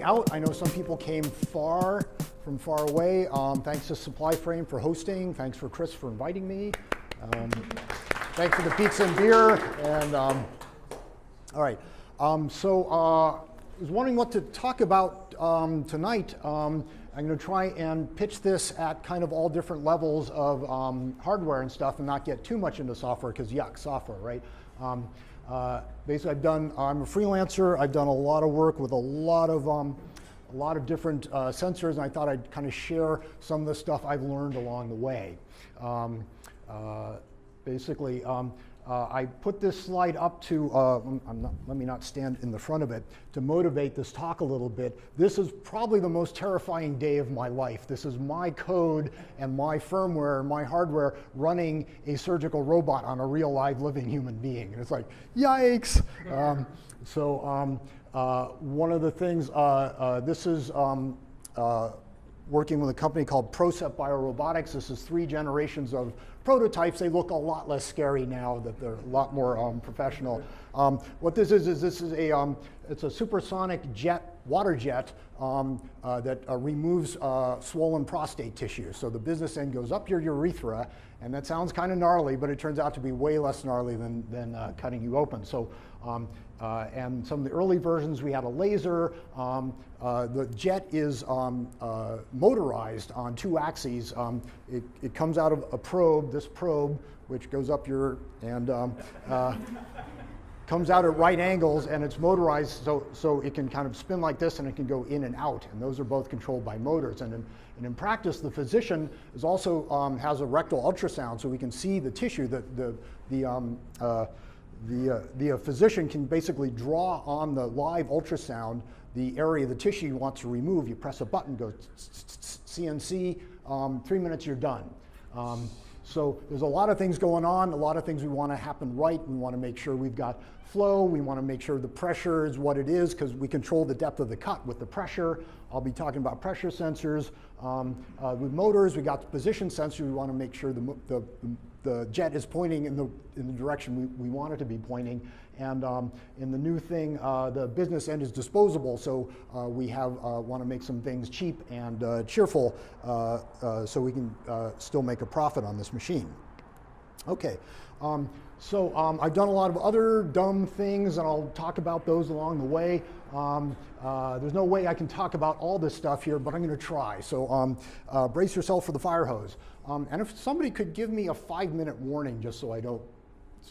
starting out. I know some people came from far away. Thanks to Supply Frame for hosting. Thanks for Chris for inviting me. Thanks for the pizza and beer. And all right. I was wondering what to talk about tonight. I'm going to try and pitch this at kind of all different levels of hardware and stuff, and not get too much into software, because yuck, software, right? Basically, I'm a freelancer. I've done a lot of work with a lot of different sensors, and I thought I'd kind of share some of the stuff I've learned along the way. I put this slide up to, let me not stand in the front of it, to motivate this talk a little bit. This is probably the most terrifying day of my life. This is my code and my firmware and my hardware running a surgical robot on a real live living human being. And it's like, yikes. One of the things, this is working with a company called Procept Biorobotics. This is 3 generations of prototypes. They look a lot less scary now that they're a lot more professional. What this is it's a supersonic water jet that removes swollen prostate tissue. So the business end goes up your urethra, and that sounds kind of gnarly, but it turns out to be way less gnarly than cutting you open. So, and some of the early versions, we had a laser. The jet is motorized on 2 axes. It comes out of a probe, this probe, which goes up comes out at right angles, and it's motorized so it can kind of spin like this, and it can go in and out. And those are both controlled by motors. And in practice, the physician is also has a rectal ultrasound, so we can see the tissue. The physician can basically draw on the live ultrasound the area of the tissue you want to remove. You press a button, goes CNC, 3 minutes, you're done. So there's a lot of things going on, a lot of things we want to happen right. We want to make sure we've got flow. We want to make sure the pressure is what it is, because we control the depth of the cut with the pressure. I'll be talking about pressure sensors. With motors, we got the position sensor. We want to make sure the jet is pointing in the direction we want it to be pointing. And in the new thing, the business end is disposable, so we want to make some things cheap and cheerful, so we can still make a profit on this machine. Okay, I've done a lot of other dumb things, and I'll talk about those along the way. There's no way I can talk about all this stuff here, but I'm going to try. So brace yourself for the fire hose. And if somebody could give me a 5-minute warning, just so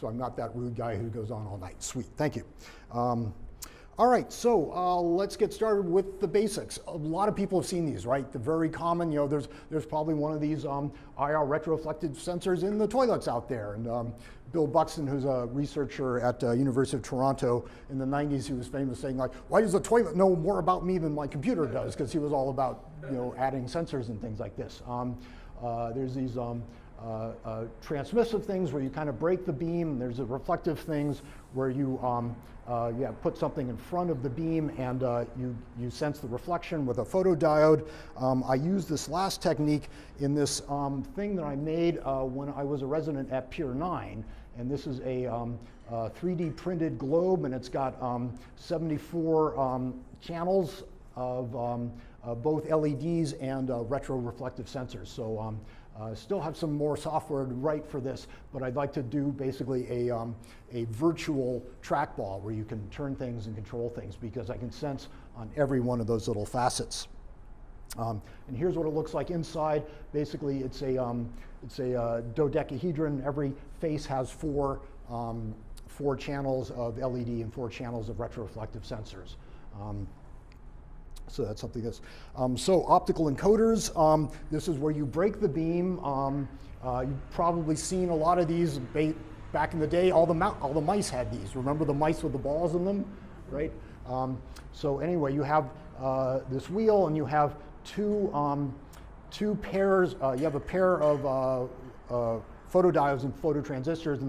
I'm not that rude guy who goes on all night. Sweet, thank you. All right, so let's get started with the basics. A lot of people have seen these, right? They're very common. There's probably one of these IR retroreflective sensors in the toilets out there. And Bill Buxton, who's a researcher at University of Toronto in the 90s, he was famous saying, like, why does the toilet know more about me than my computer does? Because he was all about adding sensors and things like this. There's these transmissive things where you kind of break the beam. There's the reflective things where you put something in front of the beam, and you sense the reflection with a photodiode. I used this last technique in this thing that I made when I was a resident at Pier 9. And this is a 3D printed globe, and it's got 74 channels of both LEDs and retroreflective sensors. So still have some more software to write for this, but I'd like to do basically a virtual trackball where you can turn things and control things, because I can sense on every one of those little facets. And here's what it looks like inside. Basically, it's a dodecahedron. Every face has 4 channels of LED and 4 channels of retroreflective sensors. So that's something that's, so optical encoders, this is where you break the beam. You've probably seen a lot of these back in the day. All the mice had these. Remember the mice with the balls in them, right? So anyway, you have this wheel, and you have two pairs. You have a pair of photodiodes and phototransistors,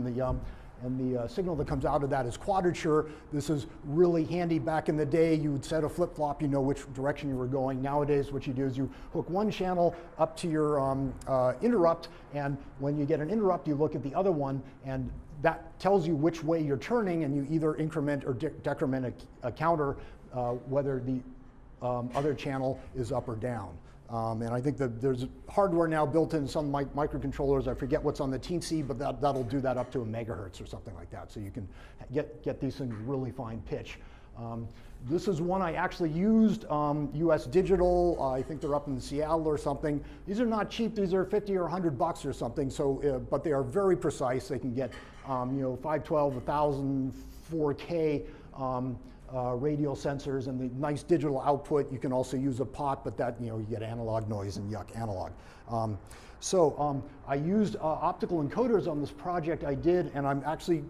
and the signal that comes out of that is quadrature. This is really handy. Back in the day, you would set a flip-flop, you know which direction you were going. Nowadays, what you do is you hook one channel up to your interrupt, and when you get an interrupt, you look at the other one, and that tells you which way you're turning, and you either increment or decrement a counter, whether the other channel is up or down. And I think that there's hardware now built in some microcontrollers. I forget what's on the teensy, but that'll do that up to a megahertz or something like that. So you can get these things really fine pitch. This is one I actually used, US Digital. I think they're up in Seattle or something. These are not cheap. These are 50 or 100 bucks or something. So, but they are very precise. They can get, 512, 1000, 4K. Radial sensors and the nice digital output. You can also use a pot, but that, you get analog noise and yuck, analog. I used optical encoders on this project I did, and I'm actually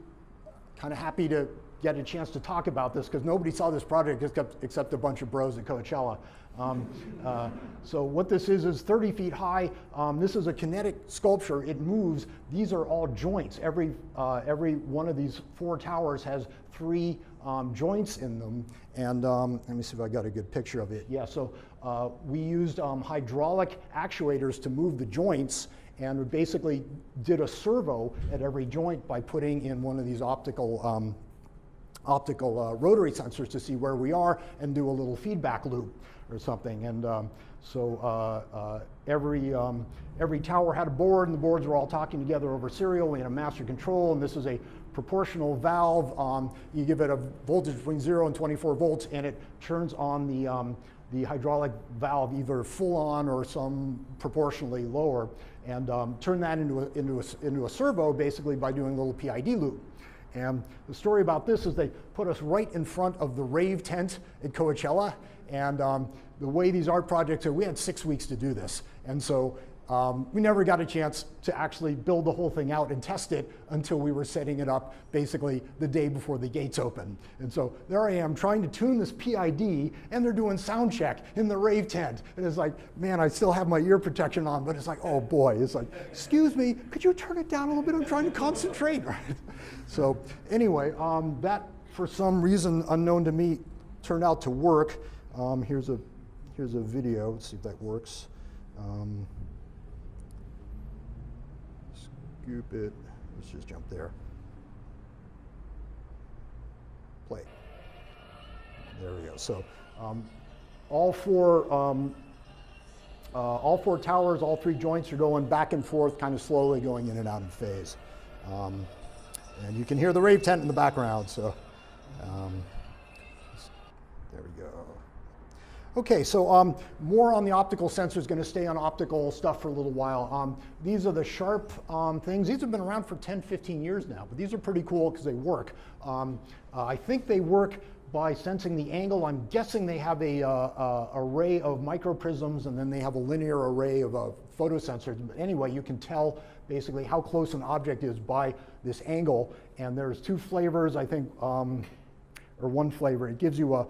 kind of happy to get a chance to talk about this because nobody saw this project except a bunch of bros at Coachella. So what this is 30 feet high. This is a kinetic sculpture. It moves. These are all joints. Every one of these 4 towers has 3 joints in them. And let me see if I got a good picture of it. Yeah, so we used hydraulic actuators to move the joints, and we basically did a servo at every joint by putting in one of these optical rotary sensors to see where we are and do a little feedback loop or something. And every tower had a board, and the boards were all talking together over serial. We had a master control, and this is a proportional valve. You give it a voltage between 0 and 24 volts, and it turns on the hydraulic valve either full on or some proportionally lower, and turn that into a servo basically by doing a little PID loop. And the story about this is they put us right in front of the rave tent at Coachella, and the way these art projects are, we had 6 weeks to do this, and so we never got a chance to actually build the whole thing out and test it until we were setting it up basically the day before the gates opened. And so there I am trying to tune this PID, and they're doing sound check in the rave tent. And it's like, man, I still have my ear protection on, but it's like, oh boy, it's like, excuse me, could you turn it down a little bit? I'm trying to concentrate. So anyway, that for some reason unknown to me turned out to work. Here's a video. Let's see if that works. Scoop it. Let's just jump there. Play. There we go. So all four towers, all 3 joints are going back and forth, kind of slowly going in and out in phase. And you can hear the rave tent in the background. So there we go. Okay, so more on the optical sensors, going to stay on optical stuff for a little while. These are the Sharp things. These have been around for 10, 15 years now, but these are pretty cool because they work. I think they work by sensing the angle. I'm guessing they have a array of microprisms, and then they have a linear array of photosensors. But anyway, you can tell basically how close an object is by this angle. And there's 2 flavors, I think, or 1 flavor. It gives you a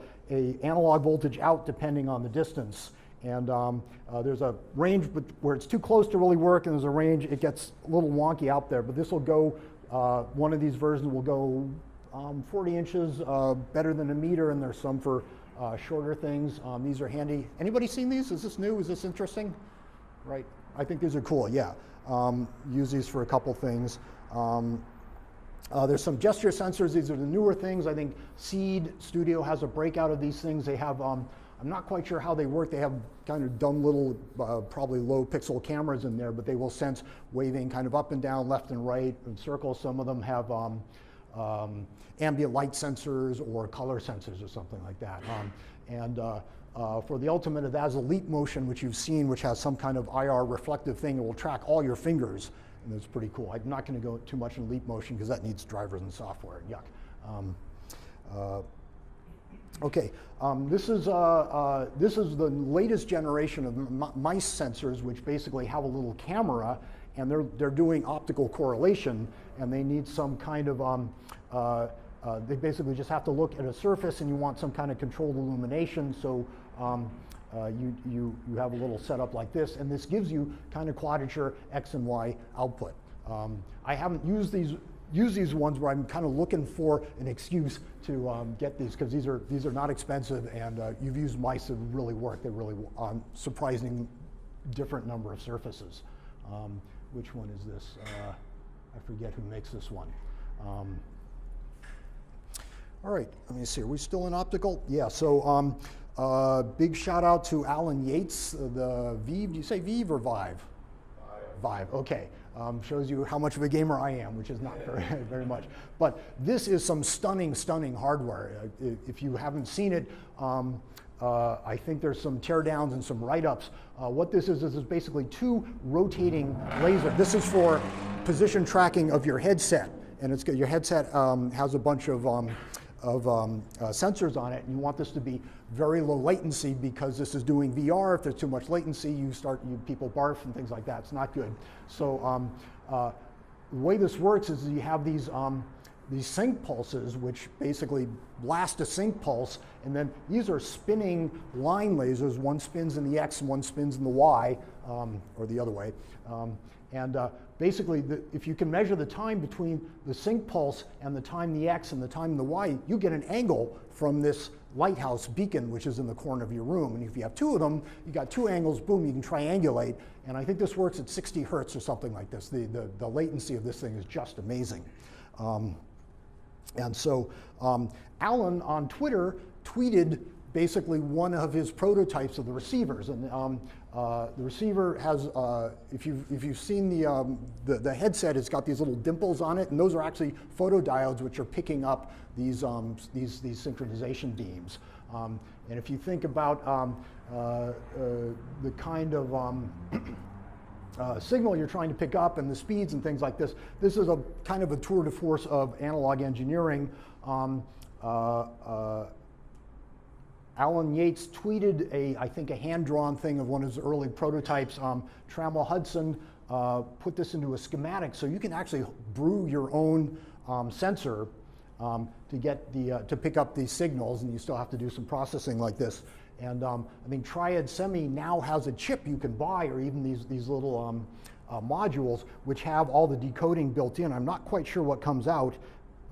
analog voltage out depending on the distance. And there's a range where it's too close to really work, and there's a range it gets a little wonky out there. But this will go, one of these versions will go 40 inches, better than a meter, and there's some for shorter things. These are handy. Anybody seen these? Is this new? Is this interesting? Right. I think these are cool, yeah. Use these for a couple things. There's some gesture sensors. These are the newer things. I think Seed Studio has a breakout of these things. They have, I'm not quite sure how they work. They have kind of dumb little, probably low pixel cameras in there, but they will sense waving kind of up and down, left and right, in circles. Some of them have ambient light sensors or color sensors or something like that. For the ultimate of that is a leap motion, which you've seen, which has some kind of IR reflective thing. It will track all your fingers. And it's pretty cool. I'm not going to go too much in leap motion because that needs drivers and software. Yuck. Okay, this is the latest generation of mice sensors, which basically have a little camera, and they're doing optical correlation, and they need some kind of they basically just have to look at a surface, and you want some kind of controlled illumination. So you have a little setup like this, and this gives you kind of quadrature X and Y output. I haven't used these ones where I'm kind of looking for an excuse to get these, because these are not expensive, and you've used mice that really work. They really surprising different number of surfaces. Which one is this? I forget who makes this one. All right, let me see, are we still in optical? Yeah, so Big shout out to Alan Yates, the Vive, do you say Vive or Vive? Vive, okay. Shows you how much of a gamer I am, which is not very much. But this is some stunning, stunning hardware. If you haven't seen it, I think there's some teardowns and some write-ups. What this is basically two rotating lasers. This is for position tracking of your headset. And it's your headset has a bunch of sensors on it, and you want this to be very low latency because this is doing VR. If there's too much latency, people barf and things like that. It's not good. So the way this works is you have these sync pulses, which basically blast a sync pulse, and then these are spinning line lasers. One spins in the X and one spins in the Y, or the other way. Basically, if you can measure the time between the sync pulse and the time in the X and the time in the Y, you get an angle from this lighthouse beacon, which is in the corner of your room. And if you have two of them, you got two angles, boom, you can triangulate. And I think this works at 60 hertz or something like this. The latency of this thing is just amazing. And so Alan on Twitter tweeted basically one of his prototypes of the receivers. And the receiver has, if you've seen the headset, it's got these little dimples on it, and those are actually photodiodes which are picking up these synchronization beams. And if you think about the kind of signal you're trying to pick up and the speeds and things like this, this is a kind of a tour de force of analog engineering. Alan Yates tweeted I think a hand-drawn thing of one of his early prototypes. Trammell Hudson put this into a schematic, so you can actually brew your own sensor to pick up these signals, and you still have to do some processing like this. And I think Triad Semi now has a chip you can buy, or even these little modules, which have all the decoding built in. I'm not quite sure what comes out.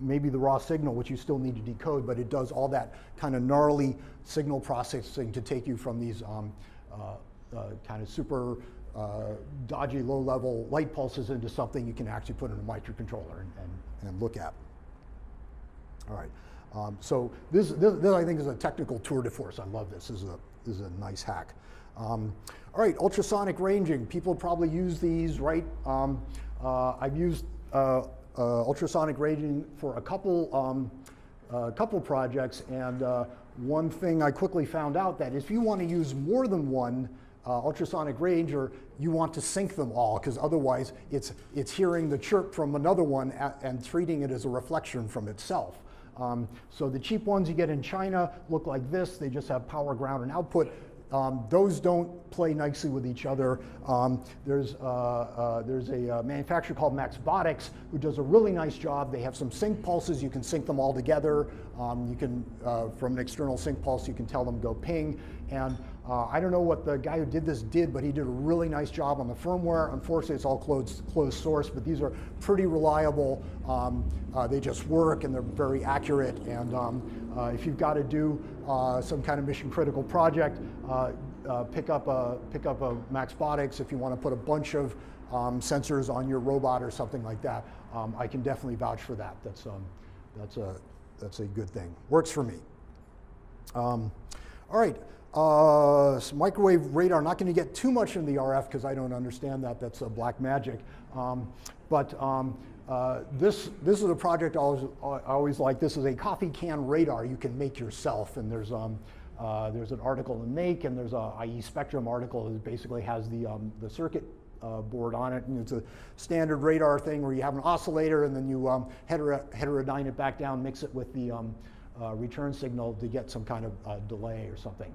Maybe the raw signal, which you still need to decode, but it does all that kind of gnarly signal processing to take you from these kind of super dodgy low-level light pulses into something you can actually put in a microcontroller and look at. All right, so this I think is a technical tour de force. I love this. This is a nice hack. All right, ultrasonic ranging. People probably use these, right? I've used ultrasonic ranging for a couple projects, and one thing I quickly found out that if you want to use more than one ultrasonic ranger, you want to sync them all, because otherwise it's hearing the chirp from another one and treating it as a reflection from itself. So the cheap ones you get in China look like this. They just have power, ground, and output. Those don't play nicely with each other. There's a manufacturer called Maxbotics who does a really nice job. They have some sync pulses. You can sync them all together. You can, from an external sync pulse, you can tell them go ping. And I don't know what the guy who did this did, but he did a really nice job on the firmware. Unfortunately, it's all closed source, but these are pretty reliable. They just work, and they're very accurate. And if you've got to do some kind of mission critical project, pick up a Maxbotics. If you want to put a bunch of sensors on your robot or something like that, I can definitely vouch for that. That's a good thing. Works for me. All right. So microwave radar. Not going to get too much in the RF because I don't understand that. That's black magic. This is a project I always like. This is a coffee can radar you can make yourself, and there's an article in Make, and there's a IE Spectrum article that basically has the circuit board on it, and it's a standard radar thing where you have an oscillator, and then you heterodyne it back down, mix it with the return signal to get some kind of delay or something.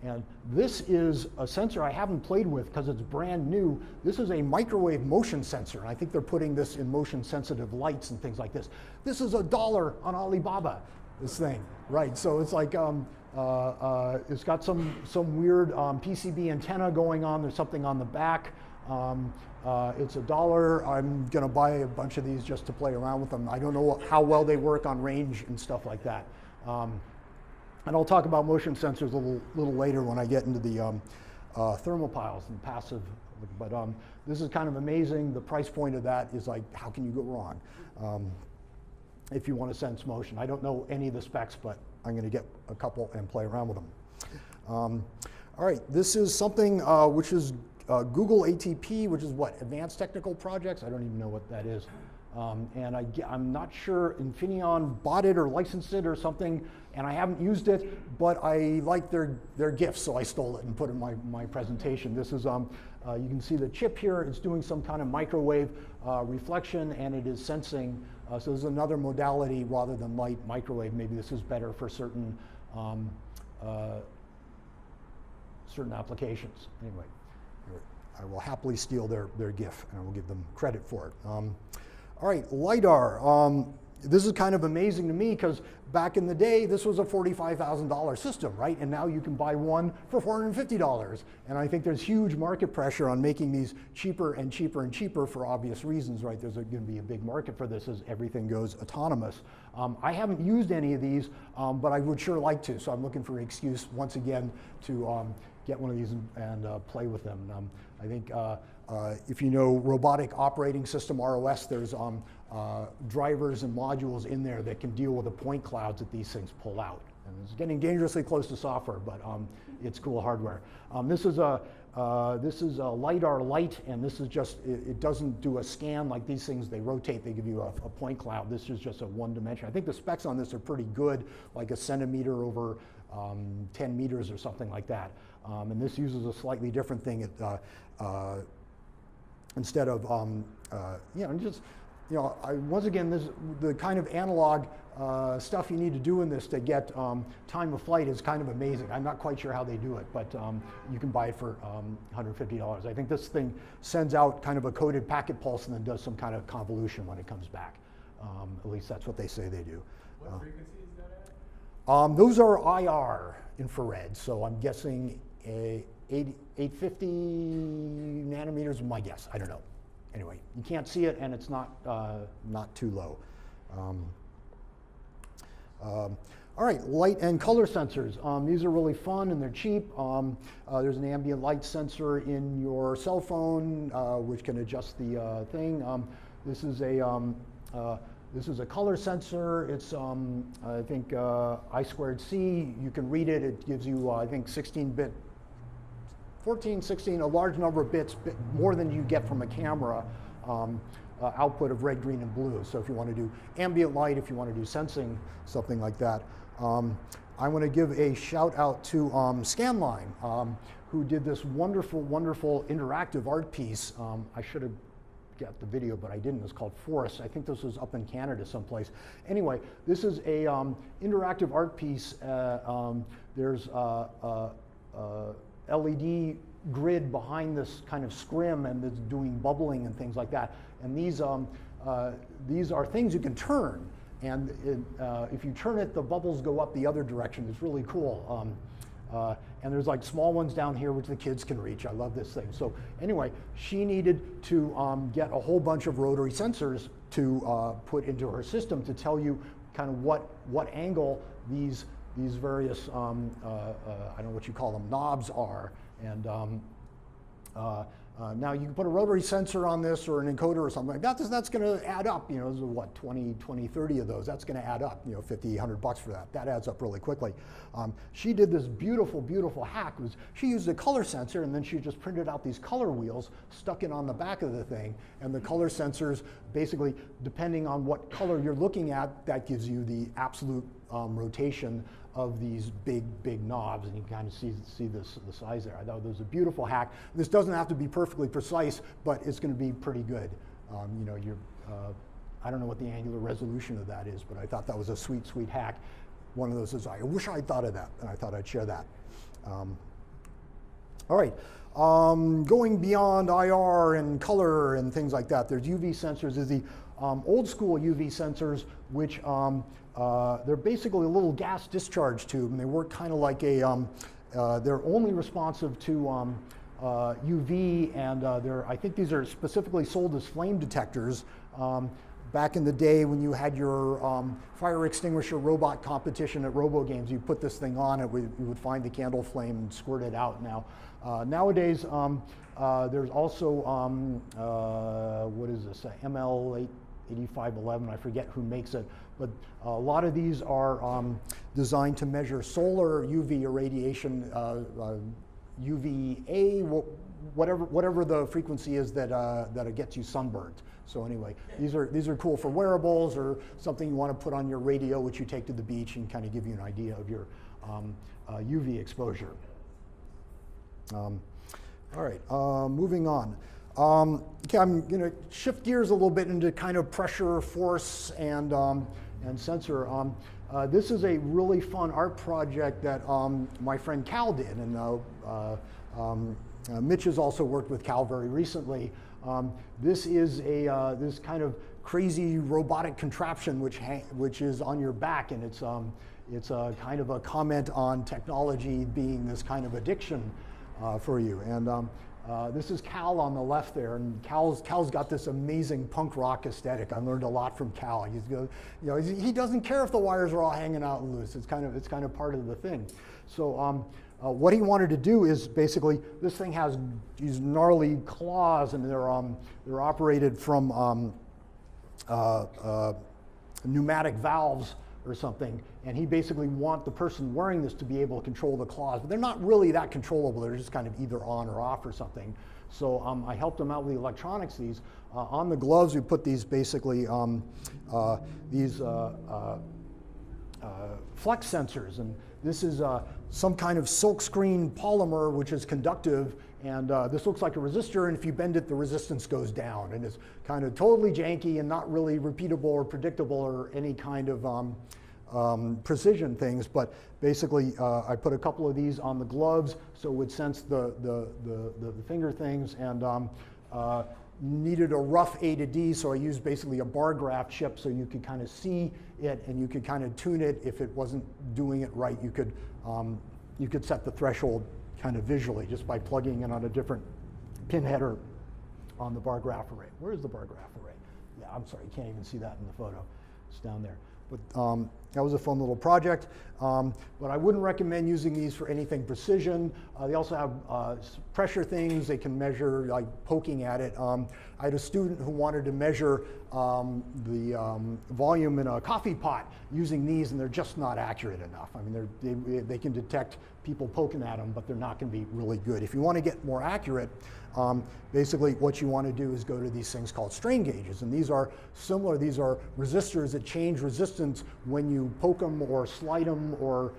And this is a sensor I haven't played with because it's brand new. This is a microwave motion sensor, and I think they're putting this in motion sensitive lights and things like this. This is $1 on Alibaba, this thing, right? So it's like, it's got some weird PCB antenna going on. There's something on the back. It's $1. I'm gonna buy a bunch of these just to play around with them. I don't know how well they work on range and stuff like that. And I'll talk about motion sensors a little later when I get into the thermopiles and passive. But this is kind of amazing. The price point of that is like, how can you go wrong if you want to sense motion? I don't know any of the specs, but going to get a couple and play around with them. All right, this is something which is Google ATP, which is what, Advanced Technical Projects? I don't even know what that is. And I'm not sure Infineon bought it or licensed it or something, and I haven't used it, but I like their gifts, so I stole it and put it in my presentation. This is, you can see the chip here. It's doing some kind of microwave reflection, and it is sensing. So this is another modality rather than light microwave. Maybe this is better for certain certain applications. Anyway, I will happily steal their GIF, and I will give them credit for it. All right, LiDAR. This is kind of amazing to me because back in the day, this was a $45,000 system, right? And now you can buy one for $450. And I think there's huge market pressure on making these cheaper and cheaper and cheaper for obvious reasons, right? There's going to be a big market for this as everything goes autonomous. I haven't used any of these, but I would sure like to. So I'm looking for an excuse once again to get one of these and play with them. I think if you know robotic operating system, ROS, there's drivers and modules in there that can deal with the point clouds that these things pull out. And it's getting dangerously close to software, but it's cool hardware. This is a LiDAR light, and this is just, it doesn't do a scan like these things. They rotate, they give you a point cloud. This is just a one dimension. I think the specs on this are pretty good, like a centimeter over 10 meters or something like that. And this uses a slightly different thing. Instead of, once again, this the kind of analog stuff you need to do in this to get time of flight is kind of amazing. I'm not quite sure how they do it, but you can buy it for $150. I think this thing sends out kind of a coded packet pulse and then does some kind of convolution when it comes back. At least that's what they say they do. What frequency is that at? Those are IR, infrared, so I'm guessing 850 nanometers is my guess. I don't know. Anyway, you can't see it, and it's not too low. All right, light and color sensors. These are really fun and they're cheap. There's an ambient light sensor in your cell phone, which can adjust the thing. This is a color sensor. It's I think I²C. You can read it. It gives you I think 16-bit. 14, 16, a large number of bits, more than you get from a camera, output of red, green, and blue. So if you want to do ambient light, if you want to do sensing, something like that. I want to give a shout out to Scanline, who did this wonderful, wonderful interactive art piece. I should have got the video, but I didn't. It's called Forest. I think this was up in Canada someplace. Anyway, this is a interactive art piece. There's LED grid behind this kind of scrim, and it's doing bubbling and things like that. And these are things you can turn. And if you turn it, the bubbles go up the other direction. It's really cool. And there's like small ones down here which the kids can reach. I love this thing. So anyway, she needed to get a whole bunch of rotary sensors to put into her system to tell you kind of what angle these various, I don't know what you call them, knobs are. And now you can put a rotary sensor on this or an encoder or something like that. That's going to add up. You know, there's what, 20, 30 of those. That's going to add up, you know, 50, 100 bucks for that. That adds up really quickly. She did this beautiful, beautiful hack. She used a color sensor, and then she just printed out these color wheels, stuck it on the back of the thing, and the color sensors, basically, depending on what color you're looking at, that gives you the absolute rotation of these big, big knobs, and you can kind of see the size there. I thought it was a beautiful hack. This doesn't have to be perfectly precise, but it's going to be pretty good. You know, I don't know what the angular resolution of that is, but I thought that was a sweet, sweet hack. One of those is, I wish I'd thought of that, and I thought I'd share that. All right, going beyond IR and color and things like that, there's UV sensors. There's the old school UV sensors, which they're basically a little gas discharge tube, and they work kind of like a, they're only responsive to UV, and I think these are specifically sold as flame detectors. Back in the day when you had your fire extinguisher robot competition at Robo Games, you put this thing on, you would find the candle flame and squirt it out. Now, nowadays, there's also, what is this, ML8, 8511, I forget who makes it, but a lot of these are designed to measure solar UV irradiation, UVA, whatever the frequency is that it gets you sunburned. So anyway, these are cool for wearables or something you want to put on your radio, which you take to the beach and kind of give you an idea of your UV exposure. All right, moving on. Okay, I'm going to shift gears a little bit into kind of pressure, force, and sensor. This is a really fun art project that my friend Cal did, and Mitch has also worked with Cal very recently. This is this kind of crazy robotic contraption which is on your back, and it's a kind of a comment on technology being this kind of addiction for you. And this is Cal on the left there, and Cal's got this amazing punk rock aesthetic. I learned a lot from Cal. He doesn't care if the wires are all hanging out loose. It's kind of part of the thing. So what he wanted to do is basically, this thing has these gnarly claws, and they're operated from pneumatic valves or something, and he basically wants the person wearing this to be able to control the claws, but they're not really that controllable. They're just kind of either on or off or something. So I helped him out with the electronics. These on the gloves, we put these basically flex sensors, and this is some kind of silkscreen polymer which is conductive, and this looks like a resistor, and if you bend it, the resistance goes down, and it's kind of totally janky and not really repeatable or predictable or any kind of precision things. But basically, I put a couple of these on the gloves so it would sense the finger things, and needed a rough A to D, so I used basically a bar graph chip so you could kind of see it and you could kind of tune it. If it wasn't doing it right, you could set the threshold kind of visually just by plugging in on a different pin header on the bar graph array. Where's the bar graph array? Yeah, I'm sorry, you can't even see that in the photo. It's down there. But that was a fun little project. But I wouldn't recommend using these for anything precision. They also have pressure things. They can measure, like poking at it. I had a student who wanted to measure the volume in a coffee pot using these, and they're just not accurate enough. I mean, they can detect people poking at them, but they're not going to be really good. If you want to get more accurate, basically what you want to do is go to these things called strain gauges, and these are similar. These are resistors that change resistance when you poke them or slide them, or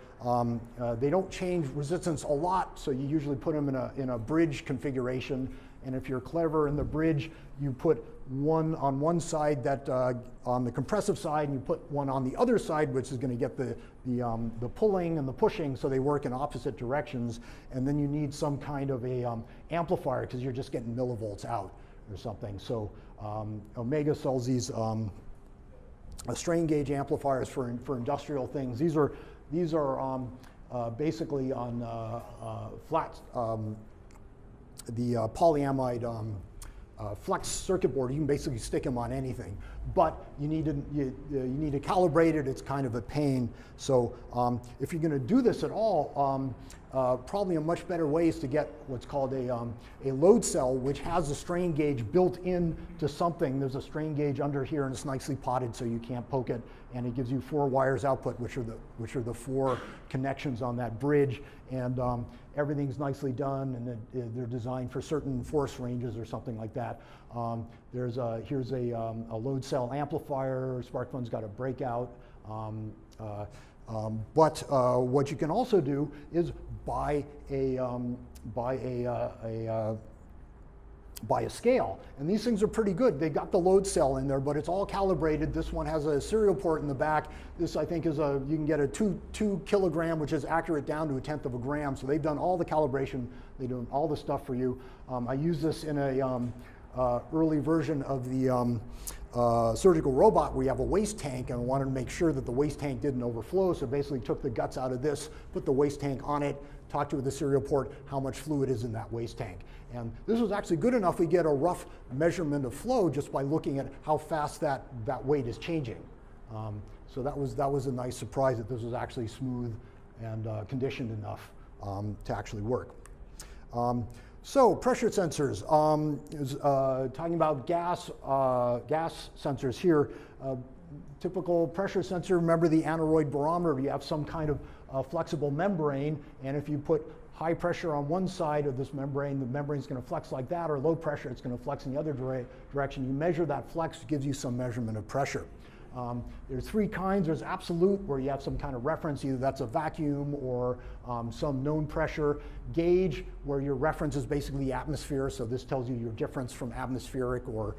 they don't change resistance a lot, so you usually put them in a bridge configuration, and if you're clever in the bridge, you put one on one side that on the compressive side, and you put one on the other side, which is going to get the pulling and the pushing, so they work in opposite directions. And then you need some kind of a amplifier, because you're just getting millivolts out or something. So Omega sells these strain gauge amplifiers for industrial things. These are basically on flat the polyamide flex circuit board. You can basically stick them on anything, but you need to calibrate it. It's kind of a pain. So if you're going to do this at all, probably a much better way is to get what's called a load cell, which has a strain gauge built into something. There's a strain gauge under here, and it's nicely potted so you can't poke it, and it gives you 4 wires output, which are the 4 connections on that bridge, and everything's nicely done, and they're designed for certain force ranges or something like that. Here's a load cell amplifier. SparkFun's got a breakout. But what you can also do is buy a scale, and these things are pretty good. They got the load cell in there, but it's all calibrated. This one has a serial port in the back. This, I think, is you can get a 2 kilogram, which is accurate down to 1/10 of a gram. So they've done all the calibration. They do all the stuff for you. I use this in a early version of the surgical robot. We have a waste tank, and I wanted to make sure that the waste tank didn't overflow. So basically took the guts out of this, put the waste tank on it, talked to the serial port how much fluid is in that waste tank. And this was actually good enough. We get a rough measurement of flow just by looking at how fast that weight is changing. So that was a nice surprise that this was actually smooth and conditioned enough to actually work. So pressure sensors, talking about gas sensors here. Typical pressure sensor, remember the aneroid barometer, you have some kind of flexible membrane, and if you put high pressure on one side of this membrane, the membrane's going to flex like that, or low pressure, it's going to flex in the other direction. You measure that flex, gives you some measurement of pressure. There's three kinds. There's absolute, where you have some kind of reference, either that's a vacuum or some known pressure. Gauge, where your reference is basically the atmosphere, so this tells you your difference from atmospheric or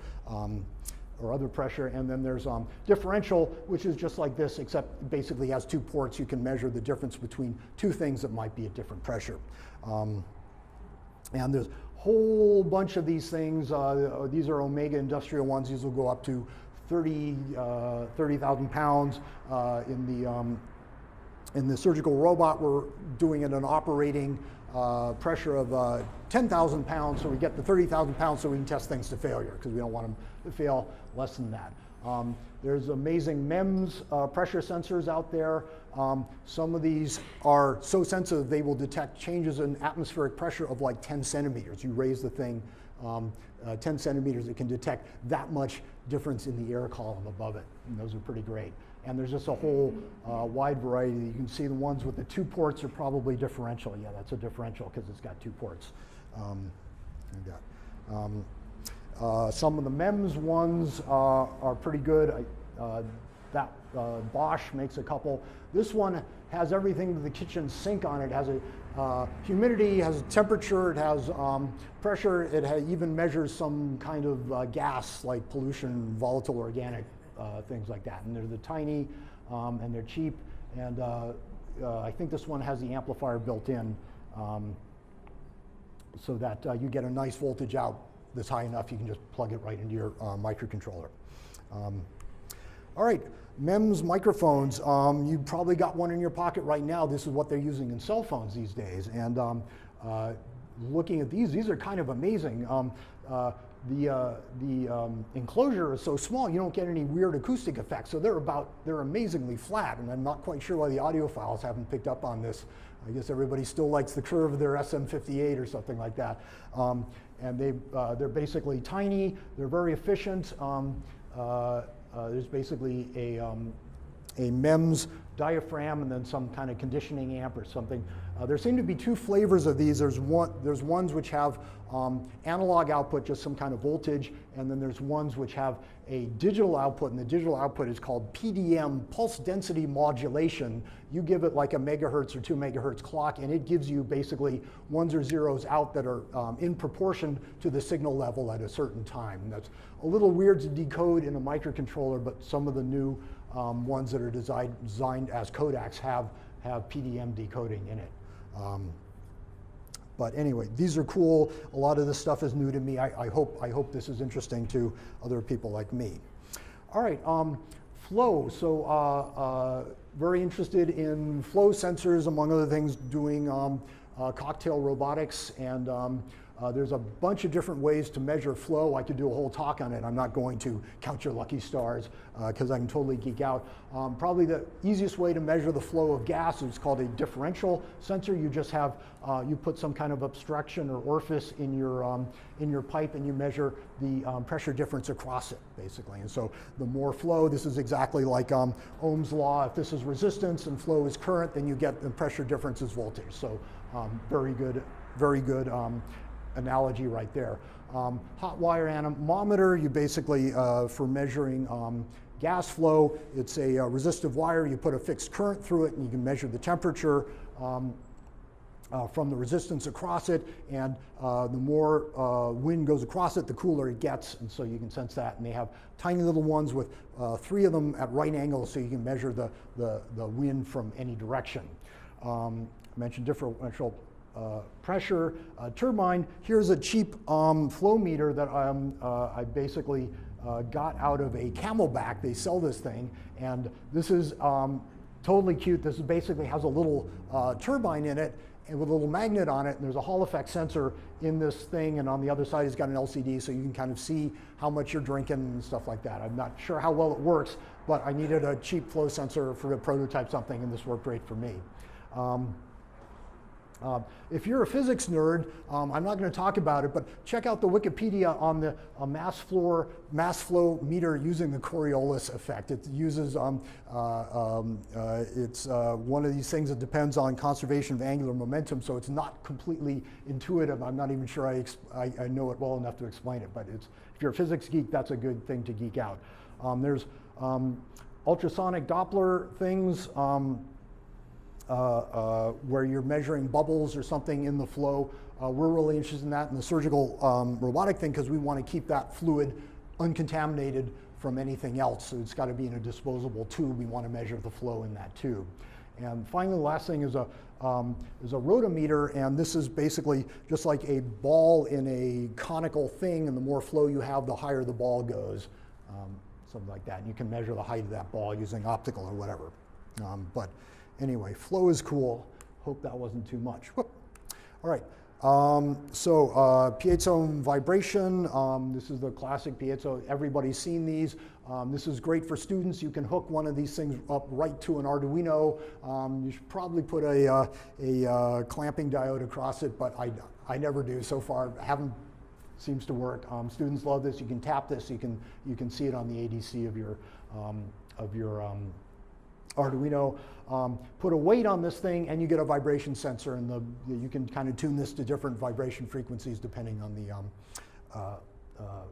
other pressure. And then there's differential, which is just like this, except basically has two ports. You can measure the difference between two things that might be at different pressure. And there's a whole bunch of these things. These are Omega industrial ones. These will go up to 30,000 pounds. In the surgical robot, we're doing it an operating pressure of 10,000 pounds, so we get the 30,000 pounds so we can test things to failure, because we don't want them to fail less than that. There's amazing MEMS pressure sensors out there. Some of these are so sensitive they will detect changes in atmospheric pressure of like 10 centimeters. You raise the thing 10 centimeters, it can detect that much difference in the air column above it, and those are pretty great. And there's just a whole wide variety. You can see the ones with the two ports are probably differential. Yeah, that's a differential because it's got two ports. Some of the MEMS ones are pretty good. Bosch makes a couple. This one has everything to the kitchen sink on it. It has a humidity, has a temperature, it has pressure, it even measures some kind of gas like pollution, volatile organic things like that. And they're tiny and they're cheap. And I think this one has the amplifier built in so that you get a nice voltage out that's high enough you can just plug it right into your microcontroller. All right, MEMS microphones. You probably got one in your pocket right now. This is what they're using in cell phones these days. And looking at these are kind of amazing. The enclosure is so small you don't get any weird acoustic effects. So they're amazingly flat, and I'm not quite sure why the audiophiles haven't picked up on this. I guess everybody still likes the curve of their SM58 or something like that. And they're basically tiny. They're very efficient. There's basically a MEMS diaphragm and then some kind of conditioning amp or something. There seem to be two flavors of these. There's ones which have analog output, just some kind of voltage, and then there's ones which have a digital output, and the digital output is called PDM, pulse density modulation. You give it like a megahertz or 2 megahertz clock, and it gives you basically ones or zeros out that are in proportion to the signal level at a certain time. And that's a little weird to decode in a microcontroller, but some of the new ones that are designed as codecs have PDM decoding in it. But anyway, these are cool. A lot of this stuff is new to me. I hope this is interesting to other people like me. All right, flow. So very interested in flow sensors, among other things, doing cocktail robotics. And there's a bunch of different ways to measure flow. I could do a whole talk on it. I'm not going to count your lucky stars because I can totally geek out. Probably the easiest way to measure the flow of gas is called a differential sensor. You just have, you put some kind of obstruction or orifice in your pipe and you measure the pressure difference across it, basically. And so the more flow, this is exactly like Ohm's law. If this is resistance and flow is current, then you get the pressure difference is voltage. So very good analogy right there. Hot wire anemometer, you basically, for measuring gas flow, it's a resistive wire. You put a fixed current through it and you can measure the temperature from the resistance across it, and the more wind goes across it, the cooler it gets, and so you can sense that. And they have tiny little ones with 3 of them at right angles, so you can measure the wind from any direction. I mentioned differential pressure turbine. Here's a cheap flow meter that I basically got out of a Camelback. They sell this thing, and this is totally cute. This basically has a little turbine in it and with a little magnet on it, and there's a Hall effect sensor in this thing, and on the other side it's got an LCD so you can kind of see how much you're drinking and stuff like that. I'm not sure how well it works, but I needed a cheap flow sensor for to prototype something, and this worked great for me. If you're a physics nerd, I'm not going to talk about it, but check out the Wikipedia on the mass flow meter using the Coriolis effect. It uses, it's one of these things that depends on conservation of angular momentum, so it's not completely intuitive. I'm not even sure I know it well enough to explain it, but if you're a physics geek, that's a good thing to geek out. There's ultrasonic Doppler things, where you're measuring bubbles or something in the flow. We're really interested in that in the surgical robotic thing because we want to keep that fluid uncontaminated from anything else. So it's got to be in a disposable tube. We want to measure the flow in that tube. And finally, the last thing is a rotometer, and this is basically just like a ball in a conical thing, and the more flow you have, the higher the ball goes, something like that. And you can measure the height of that ball using optical or whatever. But anyway, flow is cool. Hope that wasn't too much. Whoop. All right. Piezo vibration. This is the classic piezo. Everybody's seen these. This is great for students. You can hook one of these things up right to an Arduino. You should probably put a clamping diode across it, but I never do so far. Seems to work. Students love this. You can tap this. You can see it on the ADC of your Arduino. Put a weight on this thing and you get a vibration sensor, and you can kind of tune this to different vibration frequencies depending on the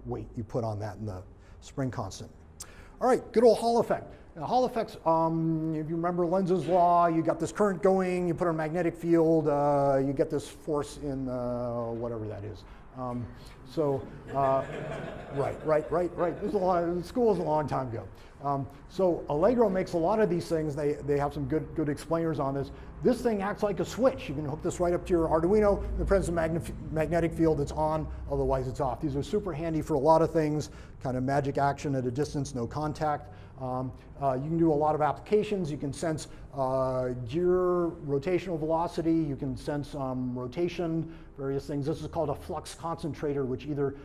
weight you put on that and the spring constant. All right, good old Hall effect. Now, Hall effects, if you remember Lenz's law, you got this current going, you put a magnetic field, you get this force in whatever that is. Right. School was a long time ago. So Allegro makes a lot of these things. They have some good explainers on this. This thing acts like a switch. You can hook this right up to your Arduino. In the presence of magnetic field, it's on, otherwise it's off. These are super handy for a lot of things, kind of magic action at a distance, no contact. You can do a lot of applications. You can sense gear rotational velocity. You can sense rotation, various things. This is called a flux concentrator, which either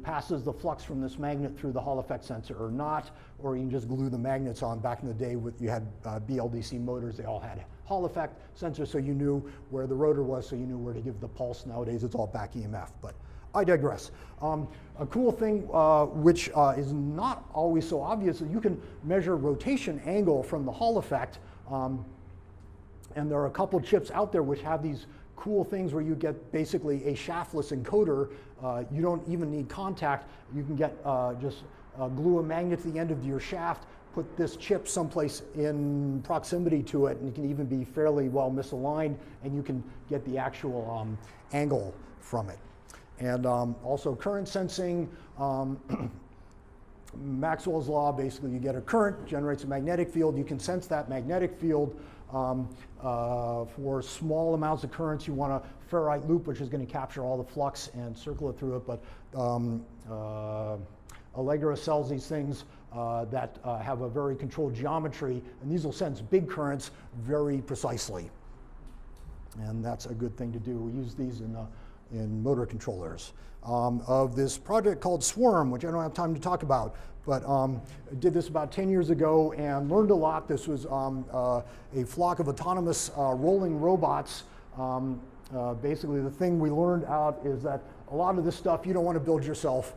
passes the flux from this magnet through the Hall effect sensor or not, or you can just glue the magnets on. Back in the day, you had BLDC motors. They all had Hall effect sensors, so you knew where the rotor was, so you knew where to give the pulse. Nowadays, it's all back EMF, but I digress. A cool thing which is not always so obvious is you can measure rotation angle from the Hall effect, and there are a couple chips out there which have these cool things where you get basically a shaftless encoder. You don't even need contact. You can get just glue a magnet to the end of your shaft, put this chip someplace in proximity to it, and it can even be fairly well misaligned, and you can get the actual angle from it. And also current sensing. Maxwell's law, basically you get a current, generates a magnetic field. You can sense that magnetic field. For small amounts of currents, you want a ferrite loop, which is going to capture all the flux and circle it through it. But Allegro sells these things that have a very controlled geometry, and these will sense big currents very precisely. And that's a good thing to do. We use these in motor controllers. Of this project called Swarm, which I don't have time to talk about, but I did this about 10 years ago and learned a lot. This was a flock of autonomous rolling robots. Basically, the thing we learned out is that a lot of this stuff you don't want to build yourself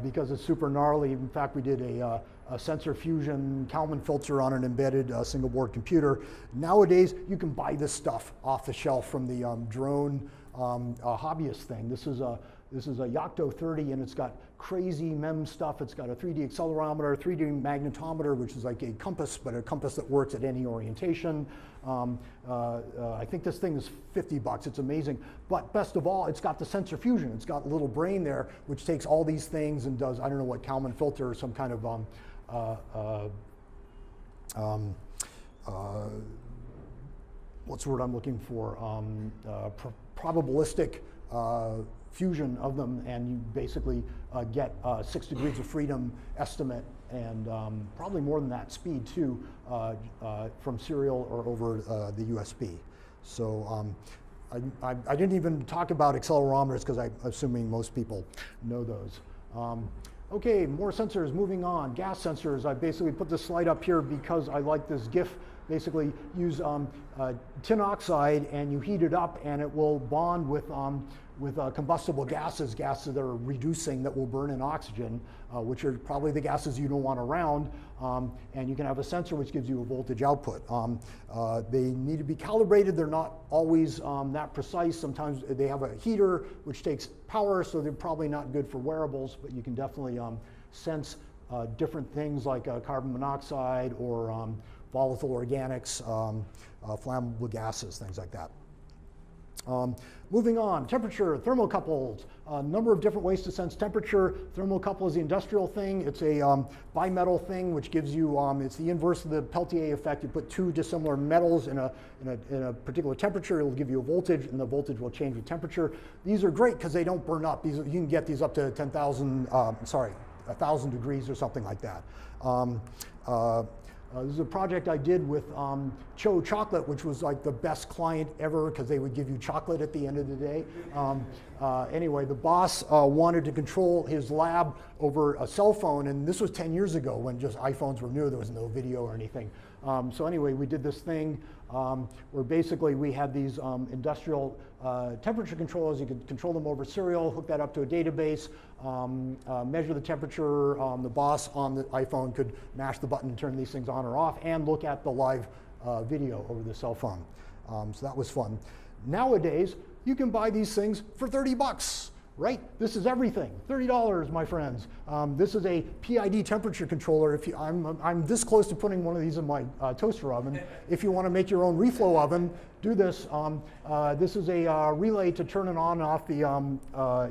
because it's super gnarly. In fact, we did a sensor fusion Kalman filter on an embedded single board computer. Nowadays, you can buy this stuff off the shelf from the drone hobbyist thing. This is a Yocto 30, and it's got crazy MEM stuff. It's got a 3D accelerometer, 3D magnetometer, which is like a compass, but a compass that works at any orientation. I think this thing is $50. It's amazing. But best of all, it's got the sensor fusion. It's got a little brain there, which takes all these things and does, I don't know what, Kalman filter or some kind of what's the word I'm looking for? Probabilistic fusion of them, and you basically get 6 degrees of freedom estimate, and probably more than that speed too, from serial or over the USB. So I didn't even talk about accelerometers because I'm assuming most people know those. Okay, more sensors, moving on. Gas sensors. I basically put this slide up here because I like this GIF. Basically use tin oxide and you heat it up and it will bond with combustible gases that are reducing that will burn in oxygen, which are probably the gases you don't want around. And you can have a sensor which gives you a voltage output. They need to be calibrated. They're not always that precise. Sometimes they have a heater which takes power, so they're probably not good for wearables, but you can definitely sense different things like carbon monoxide or volatile organics, flammable gases, things like that. Moving on, temperature, thermocouples, a number of different ways to sense temperature. Thermocouple is the industrial thing. It's a bimetal thing which gives you, it's the inverse of the Peltier effect. You put two dissimilar metals in a particular temperature, it'll give you a voltage, and the voltage will change with temperature. These are great because they don't burn up. You can get these up to 1,000 degrees or something like that. This is a project I did with Cho Chocolate, which was like the best client ever because they would give you chocolate at the end of the day. Anyway, the boss wanted to control his lab over a cell phone, and this was 10 years ago when just iPhones were new. There was no video or anything. So anyway, we did this thing where basically we had these industrial temperature controllers. You could control them over serial, hook that up to a database, measure the temperature. The boss on the iPhone could mash the button and turn these things on or off and look at the live video over the cell phone. So that was fun. Nowadays, you can buy these things for 30 bucks. Right? This is everything. $30, my friends. This is a PID temperature controller. If you, I'm this close to putting one of these in my toaster oven. If you want to make your own reflow oven, do this. This is a relay to turn it on and off the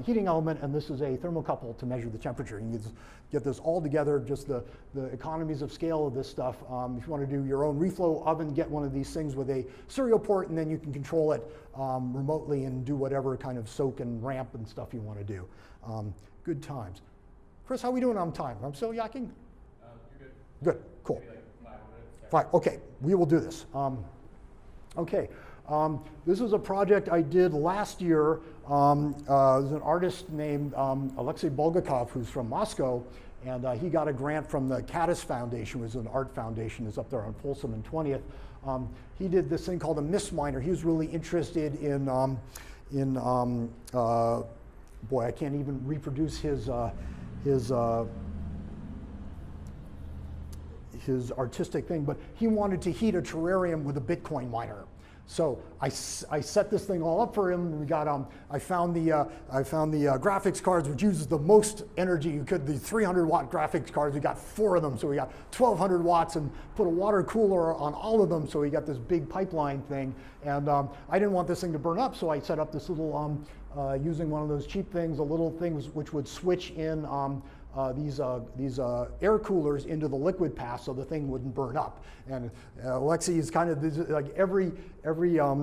heating element, and this is a thermocouple to measure the temperature. You can get this all together, just the economies of scale of this stuff. If you want to do your own reflow oven, get one of these things with a serial port, and then you can control it remotely and do whatever kind of soak and ramp and stuff you want to do. Good times. Chris, how are we doing on time? I'm still yakking? You're good. Good, cool. Maybe like 5 minutes. 5, okay, we will do this. Okay, this is a project I did last year. There's an artist named Alexei Bulgakov who's from Moscow, and he got a grant from the Caddis Foundation, which is an art foundation. It's up there on Folsom and 20th. He did this thing called a mist miner. He was really interested in boy, I can't even reproduce his artistic thing, but he wanted to heat a terrarium with a Bitcoin miner. So I set this thing all up for him. And we got I found the graphics cards, which uses the most energy you could. The 300-watt graphics cards. We got 4 of them, so we got 1,200 watts, and put a water cooler on all of them. So we got this big pipeline thing. And I didn't want this thing to burn up, so I set up this little using one of those cheap things, a little things which would switch in these air coolers into the liquid path so the thing wouldn't burn up. And Alexei is kind of like every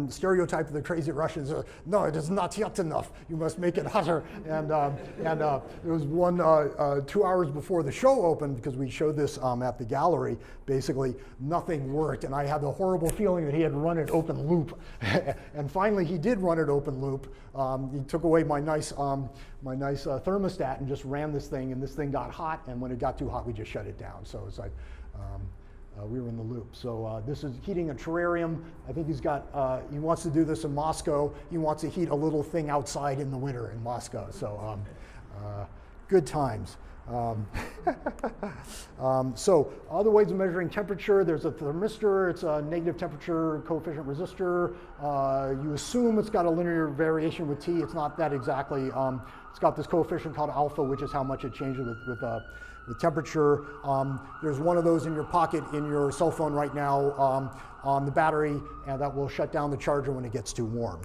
stereotype of the crazy Russians. No, it is not yet enough. You must make it hotter. And there was one 2 hours before the show opened, because we showed this at the gallery. Basically, nothing worked, and I had the horrible feeling that he had run it open loop. And finally, he did run it open loop. He took away my nice thermostat and just ran this thing, and this thing got hot, and when it got too hot, we just shut it down. So it's like we were in the loop. So this is heating a terrarium. I think he's got, he wants to do this in Moscow. He wants to heat a little thing outside in the winter in Moscow. So good times. So other ways of measuring temperature, there's a thermistor. It's a negative temperature coefficient resistor. You assume it's got a linear variation with T. It's not that exactly. It's got this coefficient called alpha, which is how much it changes with temperature. There's one of those in your pocket in your cell phone right now on the battery, and that will shut down the charger when it gets too warm.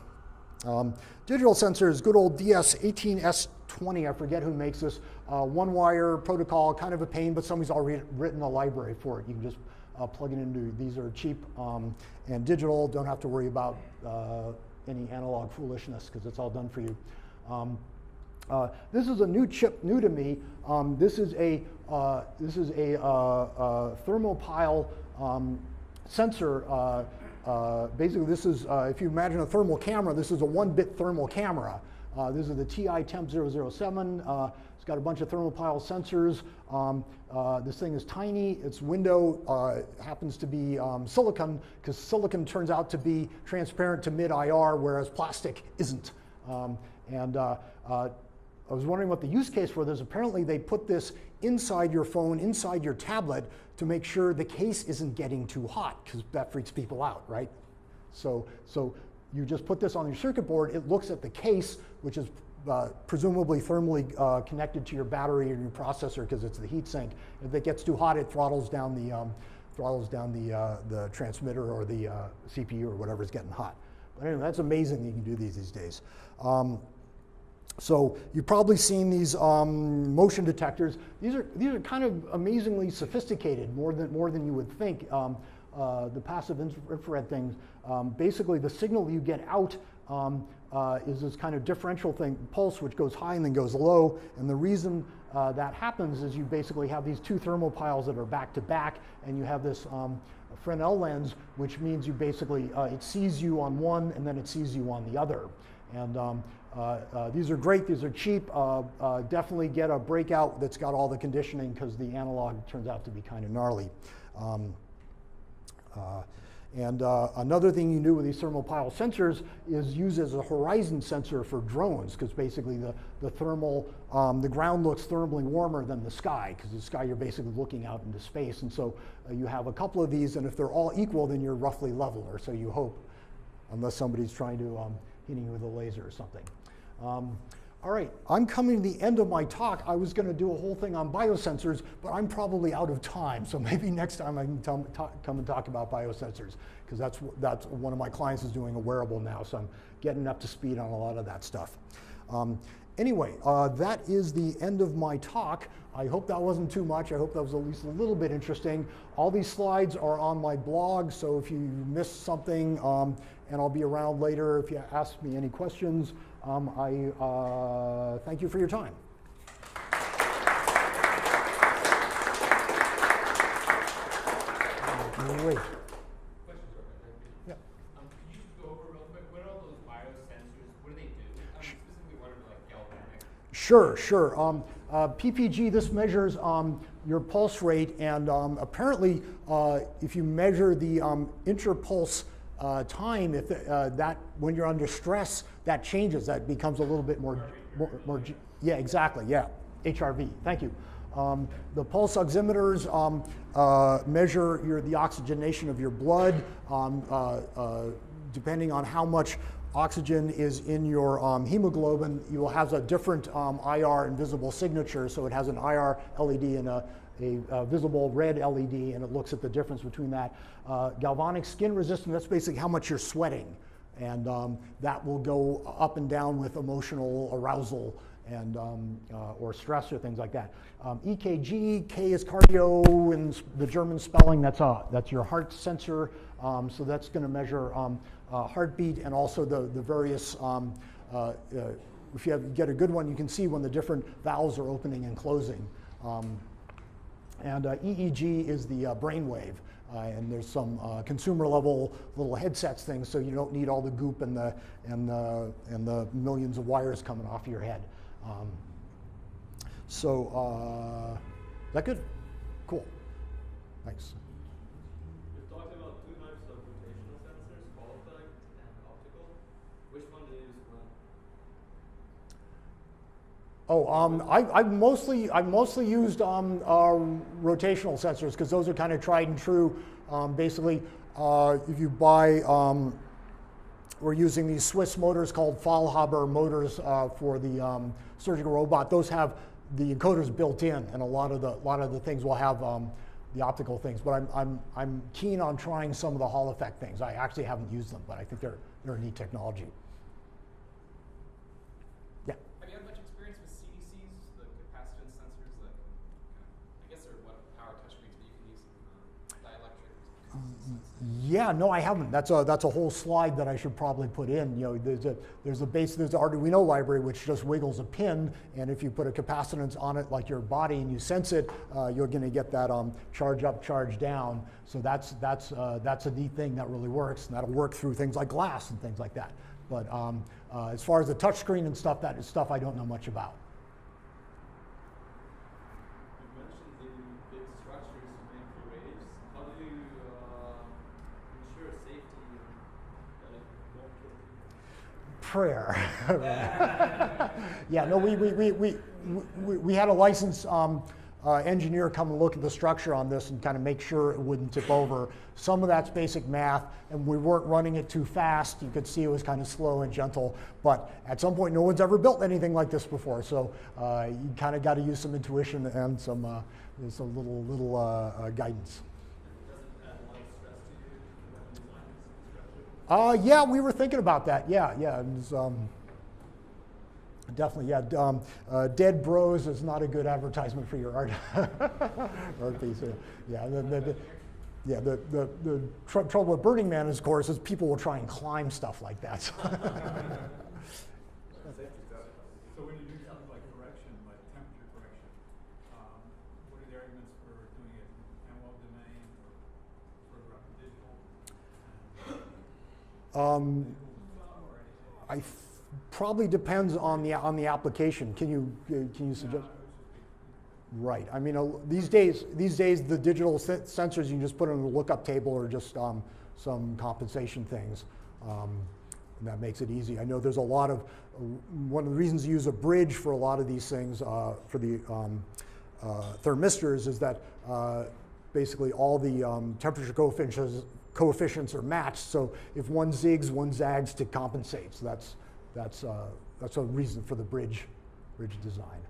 Digital sensors, good old DS18S20, I forget who makes this. One wire protocol, kind of a pain, but somebody's already written a library for it. You can just plug it into, these are cheap and digital, don't have to worry about any analog foolishness because it's all done for you. This is a new chip, new to me. This is a thermopile sensor. Basically, this is, if you imagine a thermal camera, this is a 1-bit thermal camera. This is the TI Temp 007. It's got a bunch of thermopile sensors. This thing is tiny. Its window happens to be silicon, because silicon turns out to be transparent to mid-IR, whereas plastic isn't. I was wondering what the use case for this. Apparently they put this inside your phone, inside your tablet, to make sure the case isn't getting too hot, because that freaks people out, right? So you just put this on your circuit board. It looks at the case, which is presumably thermally connected to your battery and your processor, because it's the heat sink. If it gets too hot, it throttles down the transmitter or the CPU or whatever's getting hot. But anyway, that's amazing that you can do these days. So you've probably seen these motion detectors. These are kind of amazingly sophisticated, more than you would think. The passive infrared things, basically the signal you get out is this kind of differential thing, pulse, which goes high and then goes low. And the reason that happens is you basically have these two thermopiles that are back to back, and you have this Fresnel lens, which means you basically, it sees you on one and then it sees you on the other. And these are great, these are cheap. Definitely get a breakout that's got all the conditioning, because the analog turns out to be kind of gnarly. Another thing you do with these thermopile sensors is use as a horizon sensor for drones, because basically the ground looks thermally warmer than the sky, because the sky you're basically looking out into space. And so you have a couple of these, and if they're all equal, then you're roughly level, or so you hope, unless somebody's trying to hitting you with a laser or something. All right, I'm coming to the end of my talk. I was going to do a whole thing on biosensors, but I'm probably out of time. So maybe next time I can come and talk about biosensors, because that's one of my clients is doing a wearable now. So I'm getting up to speed on a lot of that stuff. Anyway, that is the end of my talk. I hope that wasn't too much. I hope that was at least a little bit interesting. All these slides are on my blog, so if you missed something, and I'll be around later if you ask me any questions. I thank you for your time. Wait. Questions are right. Yeah. Could you just go over real quick, what are all those biosensors? What do they do? I'm specifically wondering, like, galvanic. Sure. PPG, this measures your pulse rate, and apparently if you measure the interpulse time, if that when you're under stress, that changes. That becomes a little bit more yeah, exactly. Yeah, HRV. Thank you. The pulse oximeters measure the oxygenation of your blood, depending on how much oxygen is in your hemoglobin. You will have a different IR and visible signature. So it has an IR LED and a visible red LED, and it looks at the difference between that. Galvanic skin resistance, that's basically how much you're sweating. And that will go up and down with emotional arousal and or stress or things like that. EKG, K is cardio in the German spelling. That's your heart sensor. So that's going to measure heartbeat, and also the various. If you get a good one, you can see when the different valves are opening and closing. And EEG is the brainwave. And there's some consumer level little headsets things, so you don't need all the goop and the millions of wires coming off your head. Is that good? Cool. Thanks. You're talking about two types of rotational sensors, qualified and optical. Which one do you use when? I've mostly used rotational sensors, because those are kind of tried and true. Basically, if you buy, we're using these Swiss motors called Fallhaber motors for the surgical robot. Those have the encoders built in, and a lot of the things will have the optical things. But I'm keen on trying some of the Hall effect things. I actually haven't used them, but I think they're a neat technology. Yeah. Have you had much experience with CDCs, the capacitance sensors? That I guess they're what power touchscreens, but you can use dielectric. Yeah, no, I haven't. That's a whole slide that I should probably put in. You know, there's the Arduino library which just wiggles a pin, and if you put a capacitance on it like your body and you sense it, you're going to get that charge up, charge down. So that's a neat thing that really works, and that'll work through things like glass and things like that. But as far as the touch screen and stuff, that is stuff I don't know much about. prayer. Yeah, no, we had a licensed engineer come and look at the structure on this and kind of make sure it wouldn't tip over. Some of that's basic math, and we weren't running it too fast. You could see it was kind of slow and gentle, but at some point, no one's ever built anything like this before, so you kind of got to use some intuition and some little guidance. Yeah, we were thinking about that. Yeah, it was, definitely, yeah. Dead bros is not a good advertisement for your art, art piece. Yeah, the trouble with Burning Man, of course, is people will try and climb stuff like that. So. So when you do something like correction, like temperature correction, what are the arguments for doing it in analog domain or further up in digital? Probably depends on the application. Can you suggest? Right. I mean, these days the digital sensors, you can just put in a lookup table or just some compensation things. And that makes it easy. I know there's a lot of, one of the reasons you use a bridge for a lot of these things for the thermistors is that basically all the temperature coefficients are matched. So if one zigs, one zags to compensate. So that's a reason for the bridge design.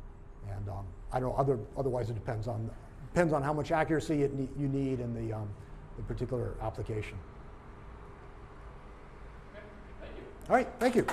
And I don't know. Otherwise, it depends on how much accuracy you need in the particular application. Okay, thank you. All right, thank you.